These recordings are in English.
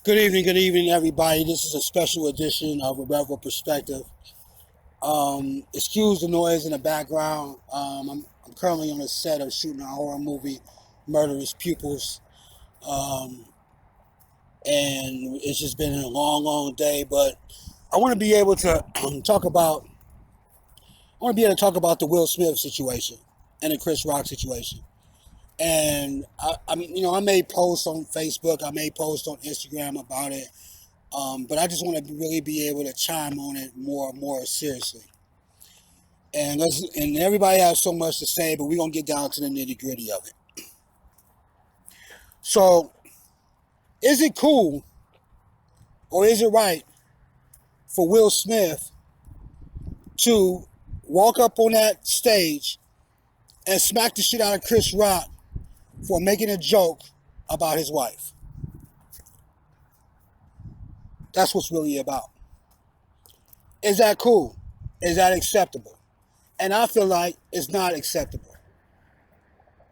Good evening, everybody. This is a special edition of REVO Perspective. Excuse the noise in the background. I'm currently on the set of shooting a horror movie, Murderous Pupils, and it's just been a long day. But I want to be able to talk about. I want to be able to talk about the Will Smith situation and the Chris Rock situation. And I made posts on Facebook, I made posts on Instagram about it, but I just want to really be able to chime on it more seriously. And everybody has so much to say, but we're gonna get down to the nitty gritty of it. So, is it cool or is it right for Will Smith to walk up on that stage and smack the shit out of Chris Rock for making a joke about his wife? That's what's really about. Is that cool? Is that acceptable? And I feel like it's not acceptable.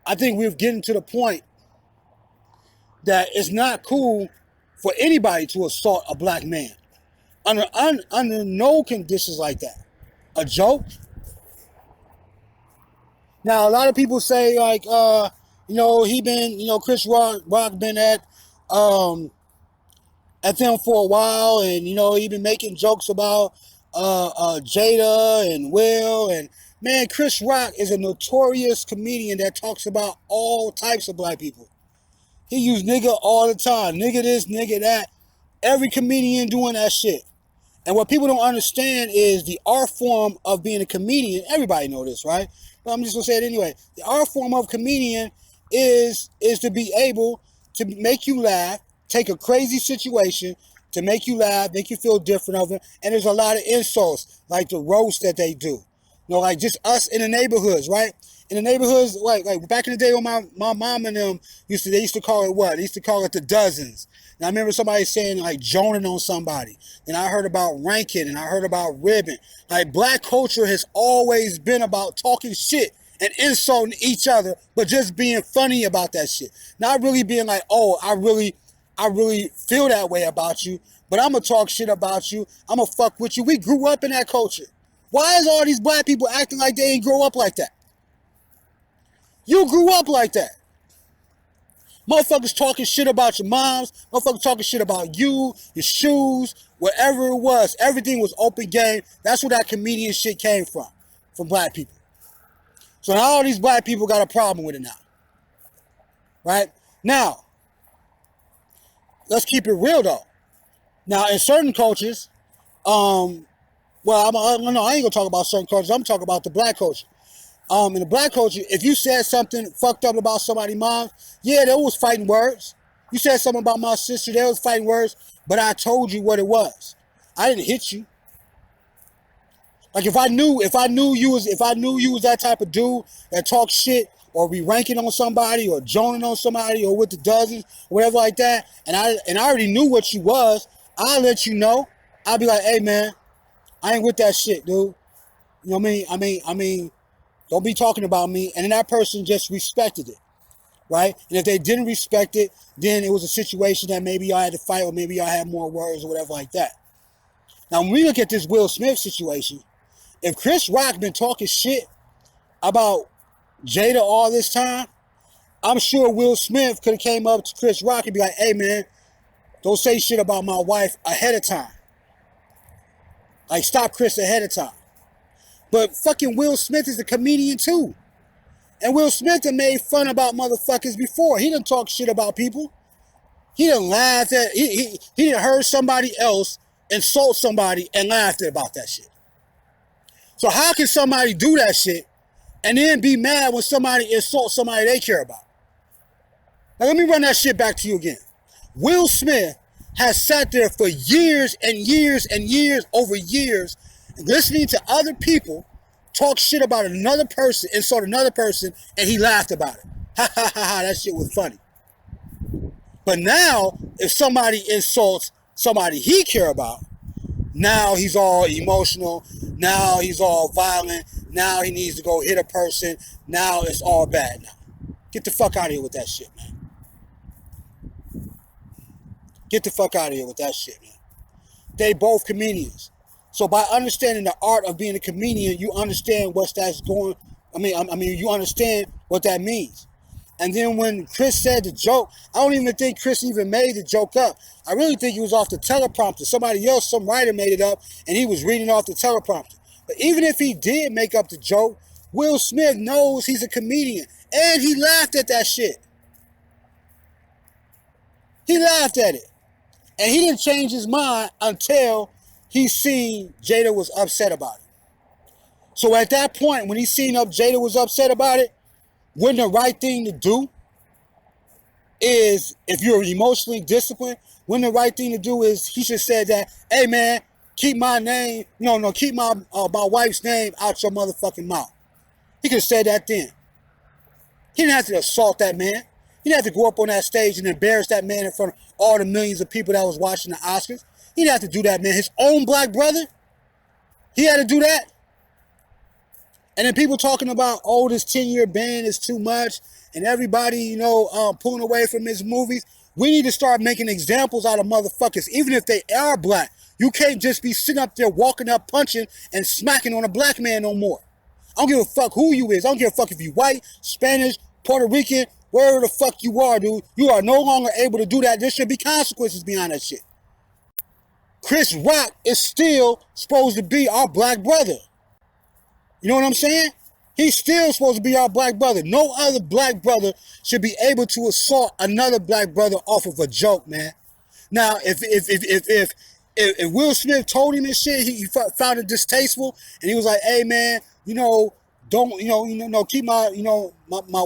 I think we're getting to the point that it's not cool for anybody to assault a black man under no conditions like that. A joke? Now, a lot of people say, like, Chris Rock been at them for a while, and, he been making jokes about Jada and Will, and, man, Chris Rock is a notorious comedian that talks about all types of black people. He use nigga all the time. Nigga this, nigga that. Every comedian doing that shit. And what people don't understand is the art form of being a comedian. Everybody know this, right? But I'm just gonna say it anyway. The art form of comedian is to be able to make you laugh, take a crazy situation to make you laugh, make you feel different of it. And there's a lot of insults, like the roast that they do. Like just us in the neighborhoods, right? In the neighborhoods, like back in the day when my mom and them used to call it what? They used to call it the dozens. And I remember somebody saying, like, joning on somebody. And I heard about ranking, and I heard about ribbing. Like, black culture has always been about talking shit and insulting each other, but just being funny about that shit. Not really being like, oh, I really feel that way about you, but I'm going to talk shit about you. I'm going to fuck with you. We grew up in that culture. Why is all these black people acting like they ain't grow up like that? You grew up like that. Motherfuckers talking shit about your moms. Motherfuckers talking shit about you, your shoes, whatever it was. Everything was open game. That's where that comedian shit came from black people. So now all these black people got a problem with it now. Right? Now, let's keep it real though. Now, in certain cultures, I ain't gonna talk about certain cultures. I'm talking about the black culture. In the black culture, if you said something fucked up about somebody's mom, yeah, there was fighting words. You said something about my sister, there was fighting words, but I told you what it was. I didn't hit you. Like if I knew you was that type of dude that talks shit or be ranking on somebody or joning on somebody or with the dozens or whatever like that, and I already knew what you was, I'll let you know. I'll be like, hey man, I ain't with that shit, dude. You know what I mean? Don't be talking about me. And then that person just respected it, right? And if they didn't respect it, then it was a situation that maybe y'all had to fight or maybe y'all had more words or whatever like that. Now, when we look at this Will Smith situation, if Chris Rock been talking shit about Jada all this time, I'm sure Will Smith could have came up to Chris Rock and be like, hey, man, don't say shit about my wife ahead of time. Like, stop Chris ahead of time. But fucking Will Smith is a comedian too. And Will Smith done made fun about motherfuckers before. He done talk shit about people. He done laughed at, he done heard somebody else insult somebody and laughed about that shit. So how can somebody do that shit and then be mad when somebody insults somebody they care about? Now let me run that shit back to you again. Will Smith has sat there for years and years and years over years listening to other people talk shit about another person, insult another person, and he laughed about it. Ha ha ha ha, that shit was funny. But now, if somebody insults somebody he care about, now he's all emotional, now he's all violent, now he needs to go hit a person, now it's all bad now. Get the fuck out of here with that shit, man. Get the fuck out of here with that shit, man. They both comedians. So by understanding the art of being a comedian, you understand what's that's going. I mean, you understand what that means. And then when Chris said the joke, I don't even think Chris even made the joke up. I really think he was off the teleprompter. Somebody else, some writer made it up, and he was reading off the teleprompter. But even if he did make up the joke, Will Smith knows he's a comedian, and he laughed at that shit. He laughed at it. And he didn't change his mind until he seen Jada was upset about it. So at that point, when he seen Jada was upset about it, when the right thing to do is, if you're emotionally disciplined, when the right thing to do is, he should have said that, hey man, keep my name, keep my wife's name out your motherfucking mouth. He could have said that then. He didn't have to assault that man. He didn't have to go up on that stage and embarrass that man in front of all the millions of people that was watching the Oscars. He didn't have to do that, man. His own black brother, he had to do that. And then people talking about, oh, this 10-year ban is too much, and everybody, pulling away from his movies. We need to start making examples out of motherfuckers, even if they are black. You can't just be sitting up there walking up, punching, and smacking on a black man no more. I don't give a fuck who you is. I don't give a fuck if you white, Spanish, Puerto Rican, wherever the fuck you are, dude. You are no longer able to do that. There should be consequences behind that shit. Chris Rock is still supposed to be our black brother. You know what I'm saying? He's still supposed to be our black brother. No other black brother should be able to assault another black brother off of a joke, man. Now, if Will Smith told him this shit, he found it distasteful, and he was like, hey, man, don't, keep my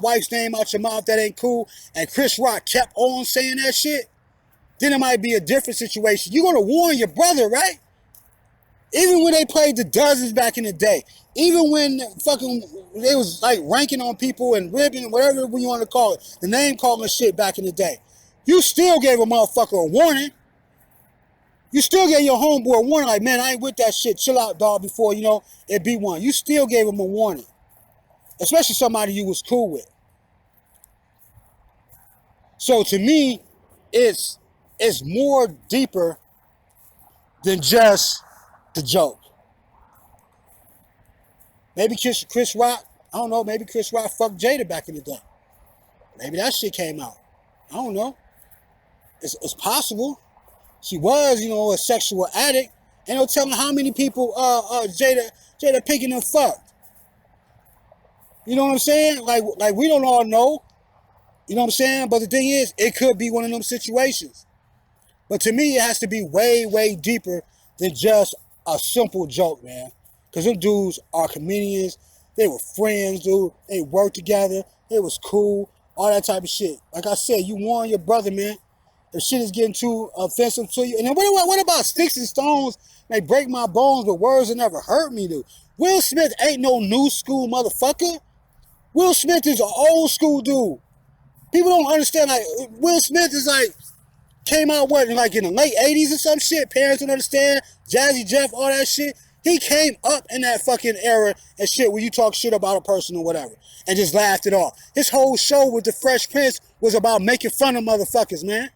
wife's name out your mouth, that ain't cool. And Chris Rock kept on saying that shit, then it might be a different situation. You're going to warn your brother, right? Even when they played the dozens back in the day, even when they was like ranking on people and ribbing, whatever you want to call it, the name calling shit back in the day, you still gave a motherfucker a warning. You still gave your homeboy a warning, like, man, I ain't with that shit. Chill out, dog, before, it be one. You still gave him a warning. Especially somebody you was cool with. So to me, it's more deeper than just the joke. Maybe Chris Rock, I don't know, maybe Chris Rock fucked Jada back in the day. Maybe that shit came out. I don't know. It's possible. She was, a sexual addict. Ain't no telling how many people Jada Pinkett and fucked. You know what I'm saying? Like we don't all know. You know what I'm saying? But the thing is, it could be one of them situations. But to me, it has to be way, way deeper than just a simple joke, man. Because them dudes are comedians. They were friends, dude. They worked together. It was cool. All that type of shit. Like I said, you warn your brother, man. If shit is getting too offensive to you. And then what about sticks and stones may break my bones, but words will never hurt me, dude? Will Smith ain't no new school motherfucker. Will Smith is an old school dude. People don't understand, like, Will Smith is like, came out, in the late 80s or some shit? Parents don't understand. Jazzy Jeff, all that shit. He came up in that fucking era and shit where you talk shit about a person or whatever and just laughed it off. His whole show with the Fresh Prince was about making fun of motherfuckers, man.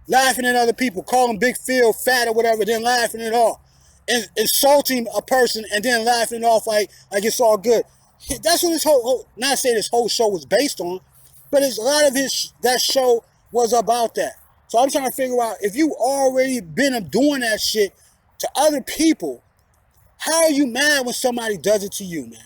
Laughing at other people, calling Big Phil fat or whatever, then laughing it off. And insulting a person and then laughing it off like it's all good. That's what this not saying this whole show was based on, but it's a lot of that show was about that. So I'm trying to figure out, if you already been doing that shit to other people, how are you mad when somebody does it to you, man?